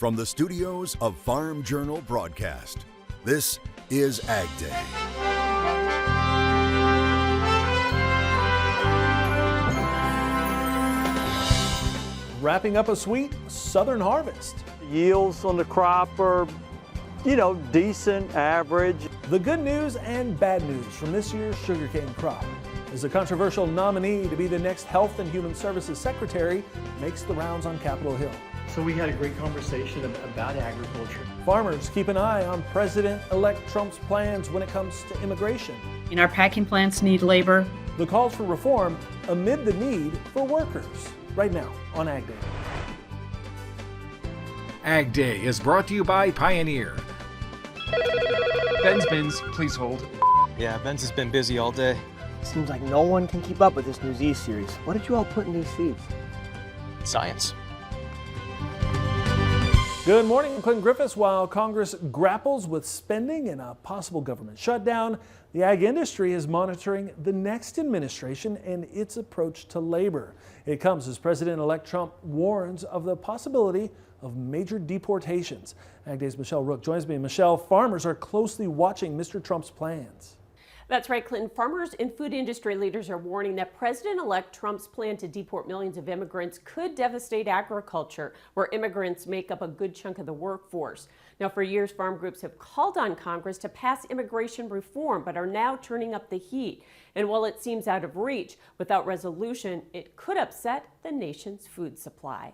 From the studios of Farm Journal Broadcast, this is AgDay. Wrapping up a sweet southern harvest. Yields on the crop are, decent, average. The good news and bad news from this year's sugarcane crop is a controversial nominee to be the next Health and Human Services Secretary makes the rounds on Capitol Hill. So we had a great conversation about agriculture. Farmers keep an eye on President-elect Trump's plans when it comes to immigration. Our packing plants need labor. The calls for reform amid the need for workers. Right now on AgDay. AgDay is brought to you by Pioneer. Ben's bins, please hold. Yeah, Ben's has been busy all day. Seems like no one can keep up with this new Z series. What did you all put in these seeds? Science. Good morning, I'm Clinton Griffiths. While Congress grapples with spending and a possible government shutdown, the ag industry is monitoring the next administration and its approach to labor. It comes as President-elect Trump warns of the possibility of major deportations. AgDay's Michelle Rook joins me. Michelle, farmers are closely watching Mr. Trump's plans. That's right, Clinton. Farmers and food industry leaders are warning that President-elect Trump's plan to deport millions of immigrants could devastate agriculture, where immigrants make up a good chunk of the workforce. Now, for years, farm groups have called on Congress to pass immigration reform, but are now turning up the heat. And while it seems out of reach, without resolution, it could upset the nation's food supply.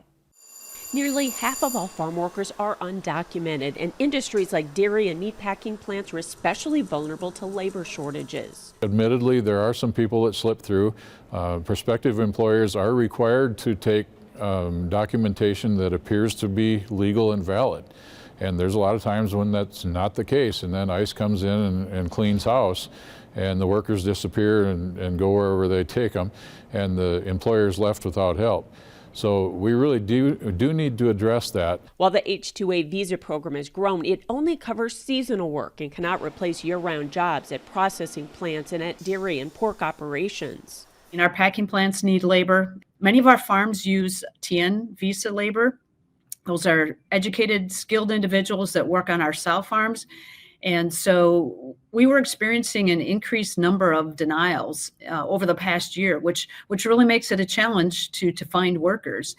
Nearly half of all farm workers are undocumented, and industries like dairy and meatpacking plants are especially vulnerable to labor shortages. Admittedly, there are some people that slip through. Prospective employers are required to take documentation that appears to be legal and valid. And there's a lot of times when that's not the case, and then ICE comes in and cleans house, and the workers disappear and go wherever they take them, and the employer's left without help. So we really do need to address that. While the H-2A visa program has grown, it only covers seasonal work and cannot replace year-round jobs at processing plants and at dairy and pork operations. Our packing plants need labor. Many of our farms use TN visa labor. Those are educated, skilled individuals that work on our sow farms. And so we were experiencing an increased number of denials over the past year, which really makes it a challenge to find workers.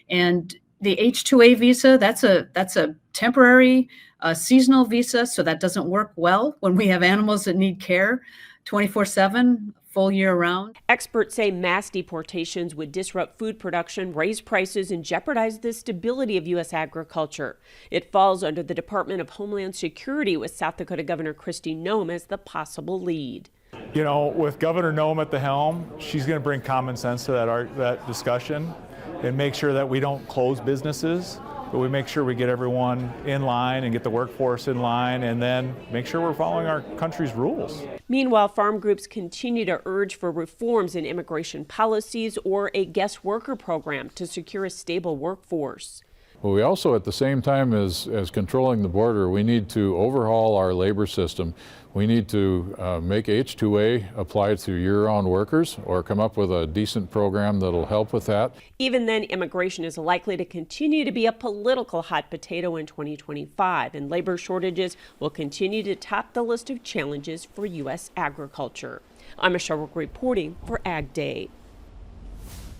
And the H-2A visa, that's a temporary seasonal visa, so that doesn't work well when we have animals that need care 24/7. Full year round. Experts say mass deportations would disrupt food production, raise prices, and jeopardize the stability of U.S. agriculture. It falls under the Department of Homeland Security, with South Dakota Governor Kristi Noem as the possible lead. With Governor Noem at the helm, she's going to bring common sense to that discussion and make sure that we don't close businesses, but we make sure we get everyone in line and get the workforce in line, and then make sure we're following our country's rules. Meanwhile, farm groups continue to urge for reforms in immigration policies or a guest worker program to secure a stable workforce. Well, we also, at the same time as controlling the border, we need to overhaul our labor system. We need to make H-2A apply to year-round workers, or come up with a decent program that'll help with that. Even then, immigration is likely to continue to be a political hot potato in 2025, and labor shortages will continue to top the list of challenges for U.S. agriculture. I'm Michelle Rook reporting for AgDay.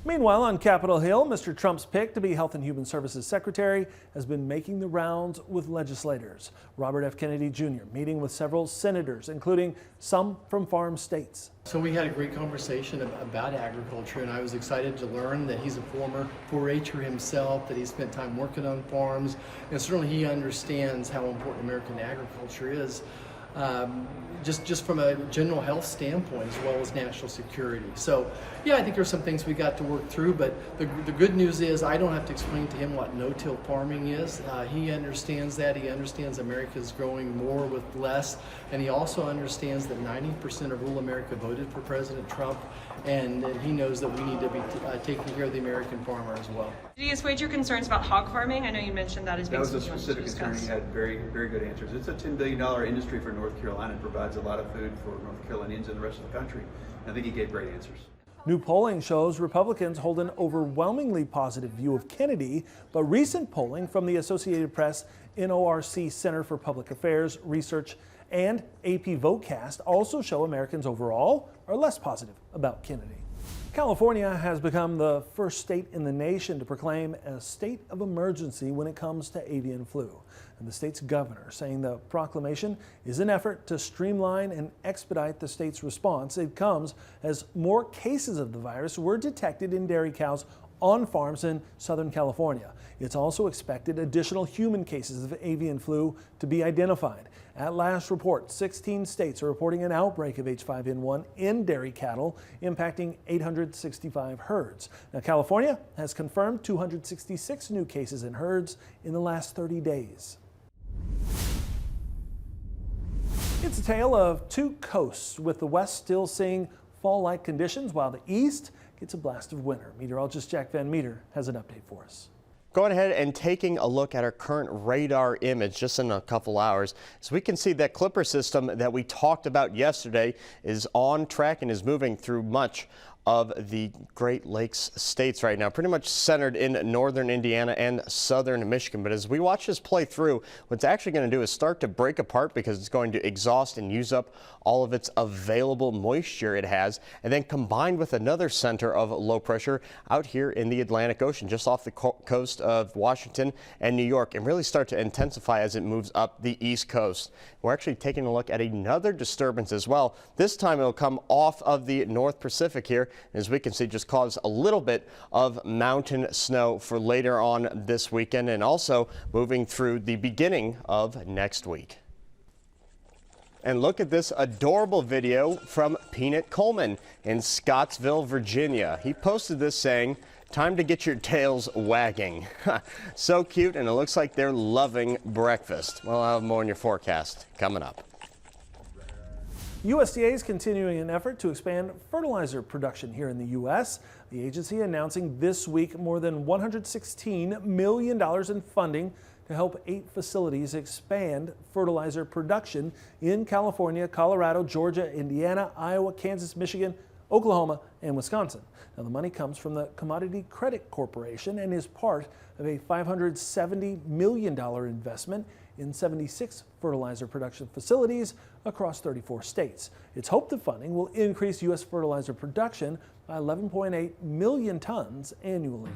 Meanwhile, on Capitol Hill, Mr. Trump's pick to be Health and Human Services Secretary has been making the rounds with legislators. Robert F. Kennedy Jr. meeting with several senators, including some from farm states. So we had a great conversation about agriculture, and I was excited to learn that he's a former 4-H'er himself, that he spent time working on farms, and certainly he understands how important American agriculture is. Just from a general health standpoint, as well as national security. So yeah, I think there's some things we got to work through, but the good news is I don't have to explain to him what no-till farming is. He understands that. He understands America's growing more with less, and he also understands that 90% of rural America voted for President Trump, and he knows that we need to be taking care of the American farmer as well. Did you assuage your concerns about hog farming? I know you mentioned that as being something. That was a specific concern. He had very, very good answers. It's a $10 billion industry for North Carolina and provides a lot of food for North Carolinians and the rest of the country. I think he gave great answers. New polling shows Republicans hold an overwhelmingly positive view of Kennedy, but recent polling from the Associated Press, NORC Center for Public Affairs Research, and AP Votecast also show Americans overall are less positive about Kennedy. California has become the first state in the nation to proclaim a state of emergency when it comes to avian flu. And the state's governor saying the proclamation is an effort to streamline and expedite the state's response. It comes as more cases of the virus were detected in dairy cows on farms in Southern California. It's also expected additional human cases of avian flu to be identified. At last report, 16 states are reporting an outbreak of H5N1 in dairy cattle, impacting 865 herds. Now, California has confirmed 266 new cases in herds in the last 30 days. It's a tale of two coasts, with the west still seeing fall-like conditions, while the east gets a blast of winter. Meteorologist Jack Van Meter has an update for us. Going ahead and taking a look at our current radar image just in a couple hours. So we can see that Clipper system that we talked about yesterday is on track and is moving through much of the Great Lakes states right now, pretty much centered in northern Indiana and southern Michigan. But as we watch this play through, what's actually going to do is start to break apart because it's going to exhaust and use up all of its available moisture it has, and then combined with another center of low pressure out here in the Atlantic Ocean, just off the coast of Washington and New York, and really start to intensify as it moves up the East Coast. We're actually taking a look at another disturbance as well. This time it'll come off of the North Pacific here, as we can see, just cause a little bit of mountain snow for later on this weekend, and also moving through the beginning of next week. And look at this adorable video from Peanut Coleman in Scottsville, Virginia. He posted this saying, "Time to get your tails wagging." So cute, and it looks like they're loving breakfast. Well, I'll have more in your forecast coming up. USDA is continuing an effort to expand fertilizer production here in the U.S. The agency announcing this week more than $116 million in funding to help 8 facilities expand fertilizer production in California, Colorado, Georgia, Indiana, Iowa, Kansas, Michigan, Oklahoma, and Wisconsin. Now, the money comes from the Commodity Credit Corporation and is part of a $570 million investment in 76 fertilizer production facilities across 34 states. It's hoped the funding will increase U.S. fertilizer production by 11.8 million tons annually.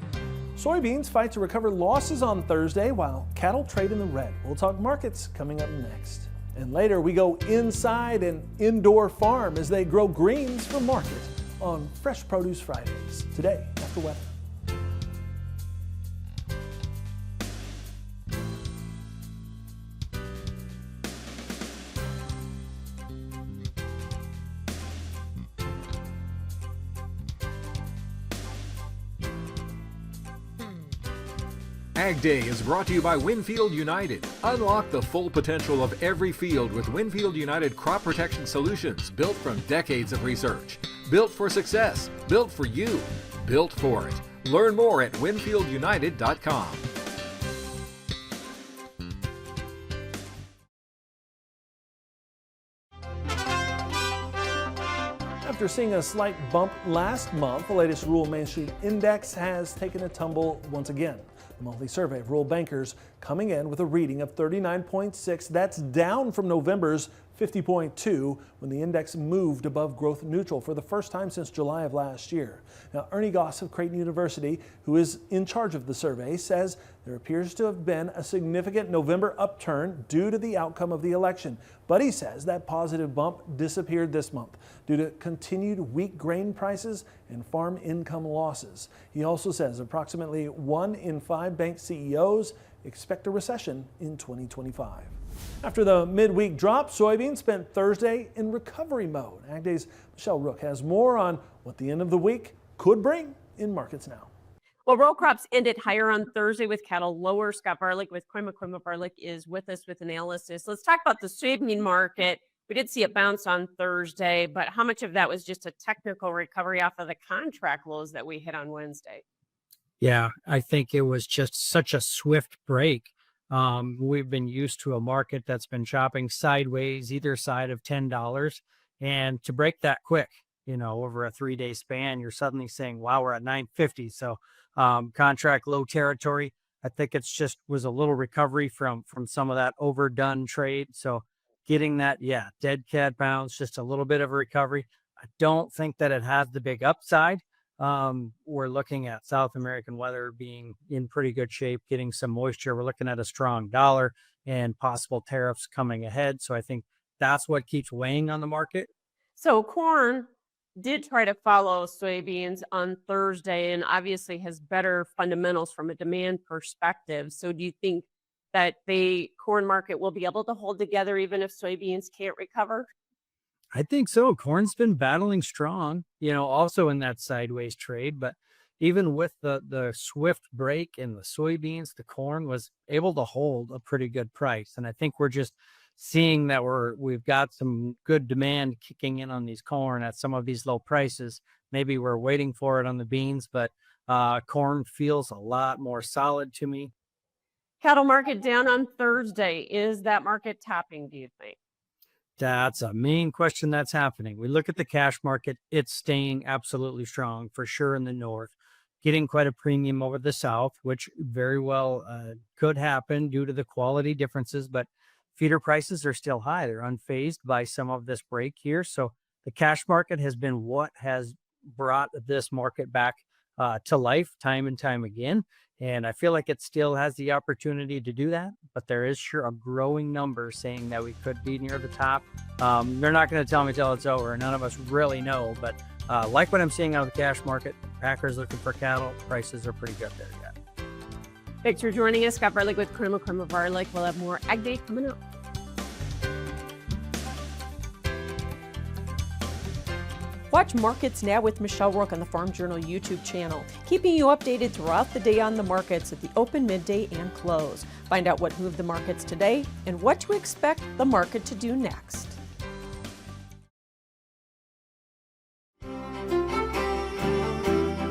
Soybeans fight to recover losses on Thursday while cattle trade in the red. We'll talk markets coming up next. And later we go inside an indoor farm as they grow greens for market on Fresh Produce Fridays. Today, after weather. AgDay is brought to you by Winfield United. Unlock the full potential of every field with Winfield United crop protection solutions built from decades of research. Built for success, built for you, built for it. Learn more at winfieldunited.com. After seeing a slight bump last month, the latest Rural Main Street Index has taken a tumble once again. The monthly survey of rural bankers coming in with a reading of 39.6. That's down from November's 50.2 when the index moved above growth neutral for the first time since July of last year. Now, Ernie Goss of Creighton University, who is in charge of the survey, says there appears to have been a significant November upturn due to the outcome of the election. But he says that positive bump disappeared this month due to continued weak grain prices and farm income losses. He also says approximately 1 in 5 bank CEOs expect a recession in 2025. After the midweek drop, soybeans spent Thursday in recovery mode. AgDay's Michelle Rook has more on what the end of the week could bring in markets now. Well, row crops ended higher on Thursday with cattle lower. Scott Barlick with Koima Barlick is with us with analysis. Let's talk about the soybean market. We did see it bounce on Thursday, but how much of that was just a technical recovery off of the contract lows that we hit on Wednesday? Yeah, I think it was just such a swift break. We've been used to a market that's been chopping sideways either side of $10, and to break that quick over a 3-day span, you're suddenly saying, wow, we're at 950. So contract low territory. I think it's just was a little recovery from some of that overdone trade. So getting that, dead cat bounce, just a little bit of a recovery. I don't think that it has the big upside. We're looking at South American weather being in pretty good shape, getting some moisture. We're looking at a strong dollar and possible tariffs coming ahead. So I think that's what keeps weighing on the market. So corn did try to follow soybeans on Thursday and obviously has better fundamentals from a demand perspective. So do you think that the corn market will be able to hold together even if soybeans can't recover? I think so. Corn's been battling strong, also in that sideways trade. But even with the swift break in the soybeans, the corn was able to hold a pretty good price. And I think we're just seeing that we've got some good demand kicking in on these corn at some of these low prices. Maybe we're waiting for it on the beans, but corn feels a lot more solid to me. Cattle market down on Thursday. Is that market topping, do you think? That's a main question that's happening. We look at the cash market, it's staying absolutely strong for sure in the north, getting quite a premium over the south, which very well could happen due to the quality differences, but feeder prices are still high. They're unfazed by some of this break here. So the cash market has been what has brought this market back to life time and time again. And I feel like it still has the opportunity to do that, but there is sure a growing number saying that we could be near the top. They're not going to tell me till it's over. None of us really know, but like what I'm seeing out of the cash market, packers looking for cattle, prices are pretty good there yet. Thanks for joining us. Scott Varlick with Crema Varlick. We'll have more Ag Day coming up. Watch Markets Now with Michelle Rook on the Farm Journal YouTube channel, keeping you updated throughout the day on the markets at the open, midday, and close. Find out what moved the markets today and what to expect the market to do next.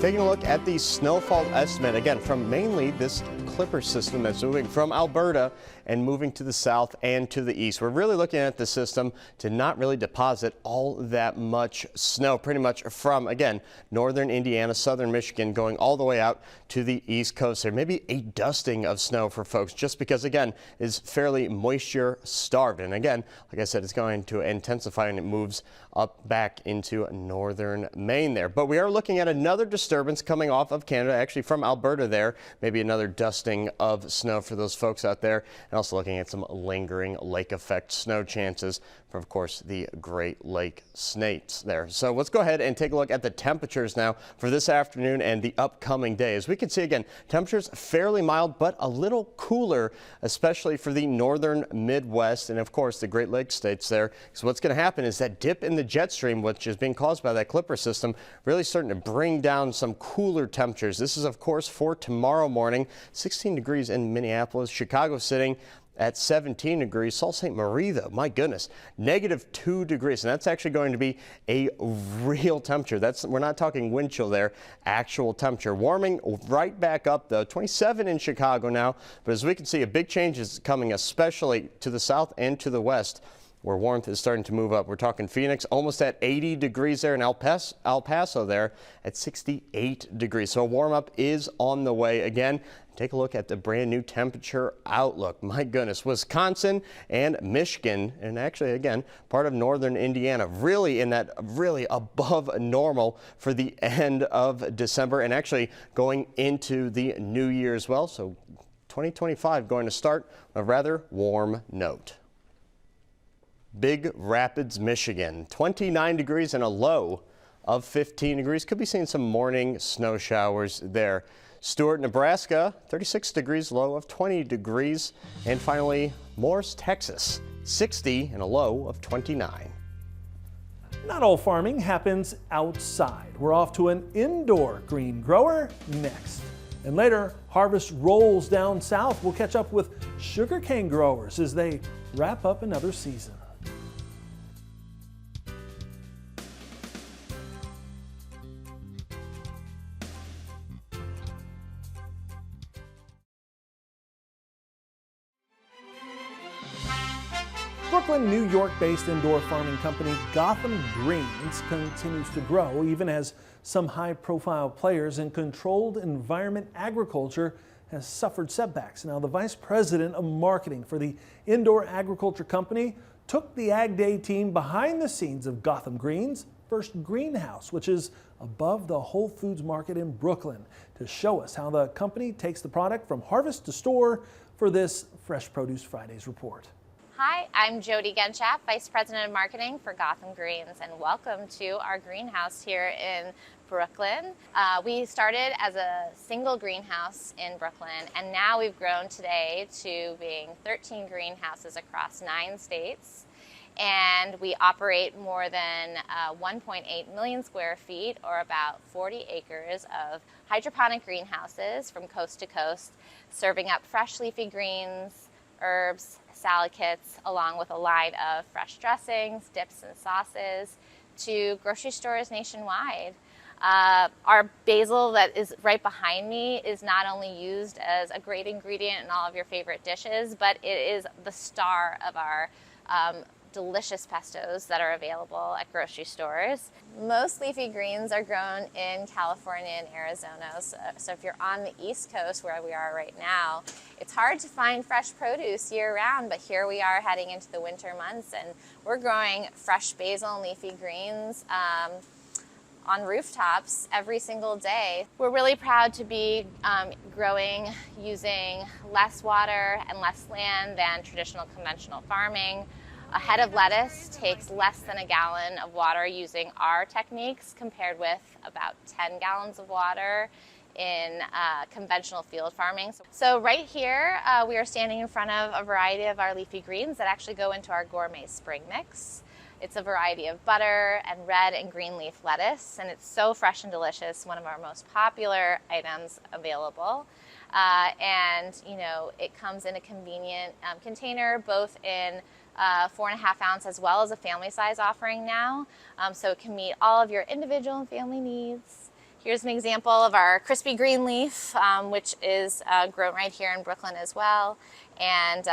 Taking a look at the snowfall estimate, again, from mainly this clipper system that's moving from Alberta and moving to the south and to the east. We're really looking at the system to not really deposit all that much snow, pretty much from, again, northern Indiana, southern Michigan, going all the way out to the east coast. There may be a dusting of snow for folks just because, again, it's fairly moisture starved. And again, like I said, it's going to intensify and it moves up back into northern Maine there. But we are looking at another disturbance coming off of Canada, actually from Alberta there, maybe another dusting of snow for those folks out there. And also looking at some lingering lake effect snow chances for, of course, the Great Lake Snakes there. So let's go ahead and take a look at the temperatures now for this afternoon and the upcoming day. As we can see, again, temperatures fairly mild, but a little cooler, especially for the northern Midwest and, of course, the Great Lakes states there. So what's going to happen is that dip in the jet stream, which is being caused by that clipper system, really starting to bring down some cooler temperatures. This is, of course, for tomorrow morning. 16 degrees in Minneapolis, Chicago sitting at 17 degrees. Sault Ste. Marie, though, my goodness, -2 degrees. And that's actually going to be a real temperature. We're not talking wind chill there, actual temperature. Warming right back up, though, 27 in Chicago now. But as we can see, a big change is coming, especially to the south and to the west, where warmth is starting to move up. We're talking Phoenix almost at 80 degrees there, and El Paso there at 68 degrees. So a warm up is on the way again. Take a look at the brand new temperature outlook. My goodness, Wisconsin and Michigan, and actually, again, part of northern Indiana, really in that really above normal for the end of December and actually going into the new year as well. So 2025 going to start on a rather warm note. Big Rapids, Michigan, 29 degrees and a low of 15 degrees. Could be seeing some morning snow showers there. Stewart, Nebraska, 36 degrees, low of 20 degrees. And finally, Morris, Texas, 60 and a low of 29. Not all farming happens outside. We're off to an indoor green grower next. And later, harvest rolls down south. We'll catch up with sugarcane growers as they wrap up another season. Brooklyn, New York-based indoor farming company Gotham Greens continues to grow, even as some high-profile players in controlled environment agriculture has suffered setbacks. Now, the vice president of marketing for the indoor agriculture company took the AgDay team behind the scenes of Gotham Greens' first greenhouse, which is above the Whole Foods market in Brooklyn, to show us how the company takes the product from harvest to store for this Fresh Produce Fridays report. Hi, I'm Jody Genchap, Vice President of Marketing for Gotham Greens, and welcome to our greenhouse here in Brooklyn. We started as a single greenhouse in Brooklyn, and now we've grown today to being 13 greenhouses across 9 states. And we operate more than 1.8 million square feet, or about 40 acres of hydroponic greenhouses from coast to coast, serving up fresh leafy greens, herbs, salad kits, along with a line of fresh dressings, dips, and sauces to grocery stores nationwide. Our basil that is right behind me is not only used as a great ingredient in all of your favorite dishes, but it is the star of our delicious pestos that are available at grocery stores. Most leafy greens are grown in California and Arizona, so if you're on the East Coast where we are right now, it's hard to find fresh produce year-round, but here we are heading into the winter months, and we're growing fresh basil and leafy greens on rooftops every single day. We're really proud to be growing using less water and less land than traditional conventional farming. A head of lettuce takes less than a gallon of water using our techniques, compared with about 10 gallons of water in conventional field farming. So right here, we are standing in front of a variety of our leafy greens that actually go into our gourmet spring mix. It's a variety of butter and red and green leaf lettuce, and it's so fresh and delicious, one of our most popular items available. And you know, it comes in a convenient container, both in 4.5 ounce as well as a family size offering now, so it can meet all of your individual and family needs. Here's an example of our crispy green leaf, which is grown right here in Brooklyn as well, and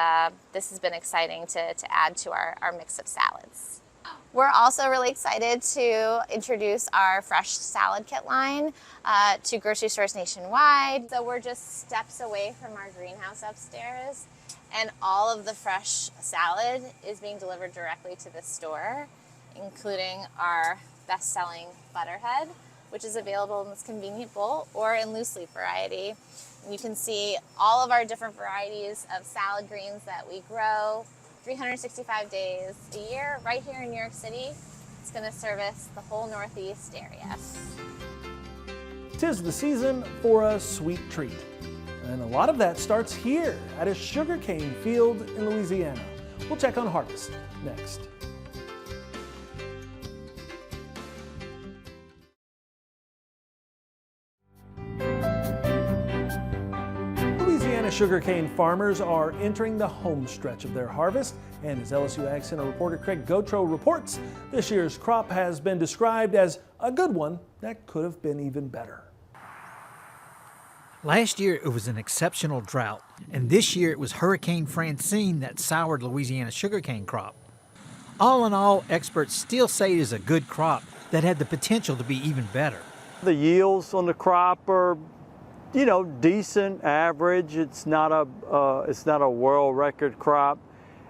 this has been exciting to add to our mix of salads. We're also really excited to introduce our fresh salad kit line to grocery stores nationwide. So we're just steps away from our greenhouse upstairs, and all of the fresh salad is being delivered directly to the store, including our best-selling butterhead, which is available in this convenient bowl or in loose leaf variety. And you can see all of our different varieties of salad greens that we grow 365 days a year right here in New York City. It's going to service the whole Northeast area. 'Tis the season for a sweet treat. And a lot of that starts here at a sugarcane field in Louisiana. We'll check on harvest next. Louisiana sugarcane farmers are entering the home stretch of their harvest, and as LSU Ag Center reporter Craig Gautreaux reports, this year's crop has been described as a good one that could have been even better. Last year, it was an exceptional drought, and this year it was Hurricane Francine that soured Louisiana's sugarcane crop. All in all, experts still say it is a good crop that had the potential to be even better. The yields on the crop are, you know, decent, average. It's not a world record crop,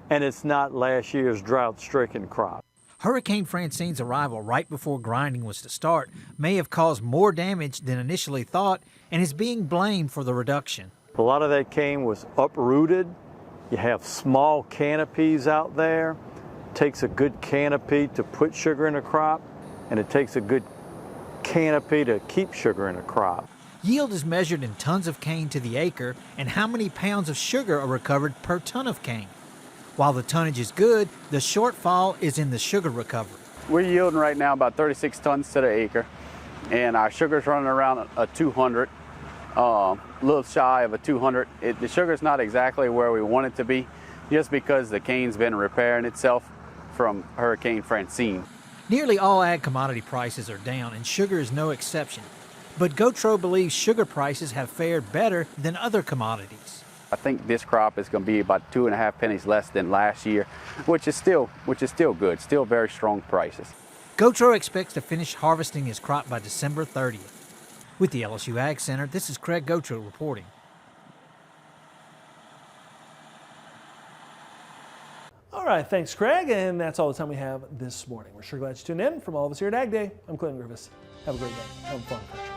and it's not last year's drought-stricken crop. Hurricane Francine's arrival right before grinding was to start may have caused more damage than initially thought and is being blamed for the reduction. A lot of that cane was uprooted. You have small canopies out there. It takes a good canopy to put sugar in a crop, and it takes a good canopy to keep sugar in a crop. Yield is measured in tons of cane to the acre and how many pounds of sugar are recovered per ton of cane. While the tonnage is good, the shortfall is in the sugar recovery. We're yielding right now about 36 tons to the acre, and our sugar's running around a 200, a little shy of a 200. The sugar's not exactly where we want it to be, just because the cane's been repairing itself from Hurricane Francine. Nearly all ag commodity prices are down, and sugar is no exception. But Gautreaux believes sugar prices have fared better than other commodities. I think this crop is going to be about 2.5 pennies less than last year, which is still good, still very strong prices. Gautreaux expects to finish harvesting his crop by December 30th. With the LSU Ag Center, this is Craig Gautreaux reporting. All right, thanks, Craig. And that's all the time we have this morning. We're sure glad you tuned in. From all of us here at AgDay, I'm Clinton Griffiths. Have a great day. Have fun, country.